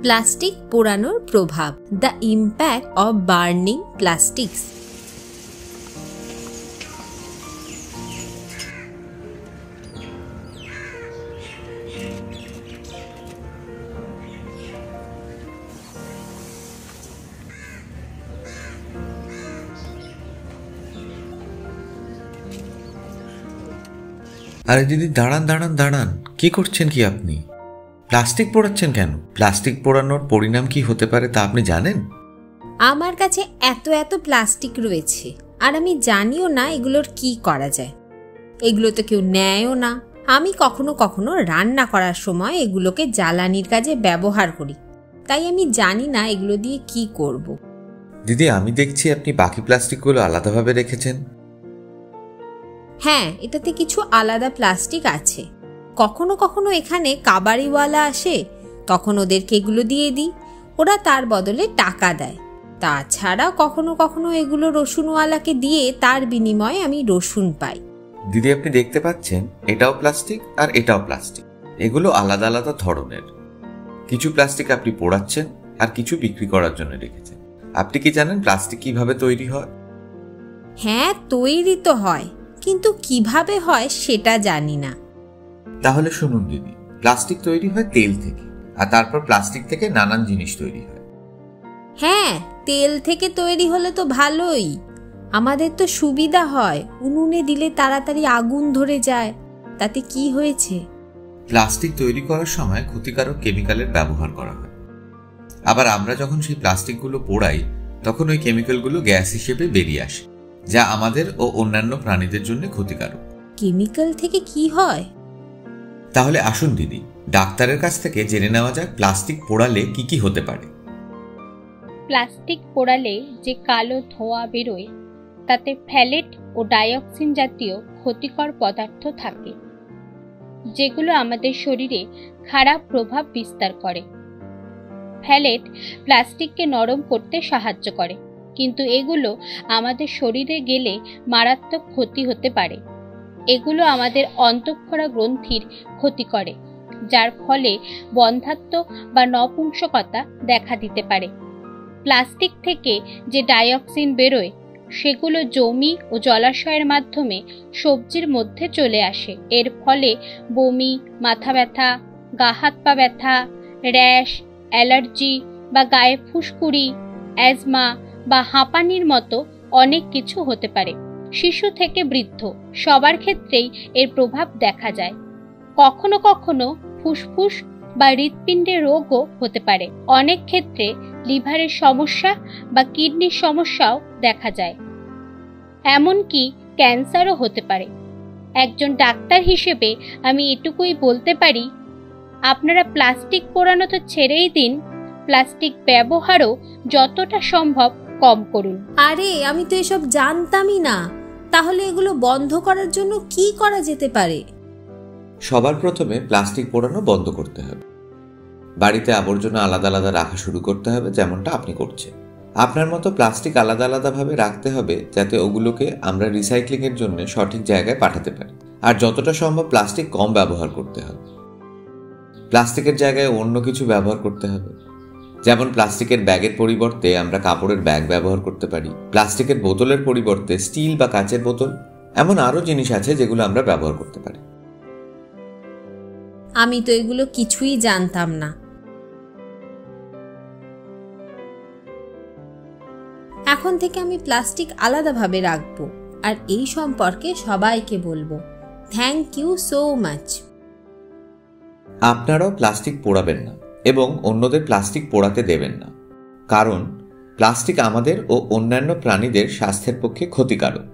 Plastic পোড়ানোর প্রভাব, the impact of burning plastics. আরে দিদি, দাঁড়ান দাঁড়ান দাঁড়ান, কি করছেন কি আপনি? প্লাস্টিক পোড়াচ্ছেন কেন? প্লাস্টিক পোড়ানোর পরিণাম কি হতে পারে তা আপনি জানেন? আমার কাছে এত এত প্লাস্টিক রয়েছে, আর আমি জানিও না এগুলোর কি করা যায়। এগুলো তো কেউ নেয়ও না। আমি কখনো কখনো রান্না করার সময় এগুলোকে জ্বালানির কাজে ব্যবহার করি, তাই আমি জানি না এগুলো দিয়ে কি করব। দিদি, আমি দেখছি আপনি বাকি প্লাস্টিকগুলো আলাদাভাবে রেখেছেন। হ্যাঁ, এটাতে কিছু আলাদা প্লাস্টিক আছে। কখনো কখনো এখানে কাবাড়িওয়ালা আসে, তখন ওদেরকে এগুলো দিয়ে দিই, ওরা তার বদলে টাকা দেয়। তাছাড়া কখনো কখনো এগুলো রসুনওয়ালাকে দিয়ে তার বিনিময়ে আমি রসুন পাই। দিদি, আপনি দেখতে পাচ্ছেন এটাও প্লাস্টিক আর এটাও প্লাস্টিক। এগুলো আলাদা আলাদা ধরনের। কিছু প্লাস্টিক আপনি পোড়াচ্ছেন আর কিছু বিক্রি করার জন্য রেখেছেন। আপনি কি জানেন প্লাস্টিক কিভাবে তৈরি হয়? হ্যাঁ, তৈরি তো হয়, কিন্তু কিভাবে হয় সেটা জানি না। তাহলে শুনুন দিদি, প্লাস্টিক তৈরি হয় তেল থেকে, আর তারপর প্লাস্টিক থেকে নানান জিনিস তৈরি হয়। হ্যাঁ, তেল থেকে তৈরি হলে তো ভালোই। আমাদের তো সুবিধা হয়, উনুনে দিলে তাড়াতাড়ি আগুন ধরে যায়। তাতে কি হয়েছে? প্লাস্টিক তৈরি করার সময় ক্ষতিকারক কেমিক্যালের ব্যবহার করা হয়। আবার আমরা যখন সেই প্লাস্টিকগুলো পোড়াই, তখন ওই কেমিক্যালগুলো গ্যাস হিসেবে বেরিয়ে আসে, যা আমাদের ও অন্যান্য প্রাণীদের জন্য ক্ষতিকারক। কেমিক্যাল থেকে কি হয়? তাহলে আসুন দিদি, ডাক্তারের কাছ থেকে জেনে নেওয়া যাক প্লাস্টিক পোড়ালে কি কি হতে পারে। প্লাস্টিক পোড়ালে যে কালো ধোঁয়া বেরোয়, তাতে ফ্যালেট ও ডাইঅক্সিন জাতীয় ক্ষতিকর পদার্থ থাকে, যেগুলো আমাদের শরীরে খারাপ প্রভাব বিস্তার করে। ফ্যালেট প্লাস্টিককে নরম করতে সাহায্য করে, কিন্তু এগুলো আমাদের শরীরে গেলে মারাত্মক ক্ষতি হতে পারে। এগুলো আমাদের অন্তঃক্ষরা গ্রন্থির ক্ষতি করে, যার ফলে বন্ধ্যাত্ব বা নপুংসকতা দেখা দিতে পারে। প্লাস্টিক থেকে যে ডাইঅক্সিন বেরোয়, সেগুলো জমি ও জলাশয়ের মাধ্যমে সবজির মধ্যে চলে আসে। এর ফলে বমি, মাথা ব্যথা, গা হাত পা ব্যথা, র্যাশ, অ্যালার্জি বা গায়ে ফুসকুড়ি, অ্যাজমা বা হাঁপানির মতো অনেক কিছু হতে পারে। শিশু থেকে বৃদ্ধ সবার ক্ষেত্রেই এর প্রভাব দেখা যায়। কখনো কখনো ফুসফুস বা হৃৎপিণ্ডের রোগও হতে পারে। অনেক ক্ষেত্রে লিভারের সমস্যা বা কিডনির সমস্যাও দেখা যায়, এমনকি ক্যান্সারও হতে পারে। একজন ডাক্তার হিসেবে আমি এটুকুই বলতে পারি, আপনারা প্লাস্টিক পোড়ানো তো ছেড়েই দিন, প্লাস্টিক ব্যবহারও যতটা সম্ভব কম করুন। আরে, আমি তো এসব জানতামই না। তাহলে এগুলো বন্ধ করার জন্য কি করা যেতে পারে? সবার প্রথমে প্লাস্টিক পোড়ানো বন্ধ করতে হবে। বাড়িতে আবর্জনা আলাদা আলাদা রাখা শুরু করতে হবে, যেমনটা আপনি করছেন। আপনার মতো প্লাস্টিক আলাদা আলাদাভাবে রাখতে হবে, যাতে ওগুলোকে আমরা রিসাইক্লিং এর জন্য সঠিক জায়গায় পাঠাতে পারি। আর যতটা সম্ভব প্লাস্টিক কম ব্যবহার করতে হবে। প্লাস্টিকের জায়গায় অন্য কিছু ব্যবহার করতে হবে, যেমন প্লাস্টিকের ব্যাগের পরিবর্তে আমরা কাপড়ের ব্যাগ ব্যবহার করতে পারি। প্লাস্টিকের বোতলের পরিবর্তে স্টিল বা কাচের বোতল, এমন আরো জিনিস আছে যেগুলো আমরা ব্যবহার করতে পারি। আমি তো এগুলো কিছুই জানতাম না। এখন থেকে আমি প্লাস্টিক আলাদাভাবে রাখবো, আর এই সম্পর্কে সবাইকে বলবো। Thank you so much. আপনারাও প্লাস্টিক পোড়াবেন না এবং অন্যদের প্লাস্টিক পোড়াতে দেবেন না, কারণ প্লাস্টিক আমাদের ও অন্যান্য প্রাণীদের স্বাস্থ্যের পক্ষে ক্ষতিকারক।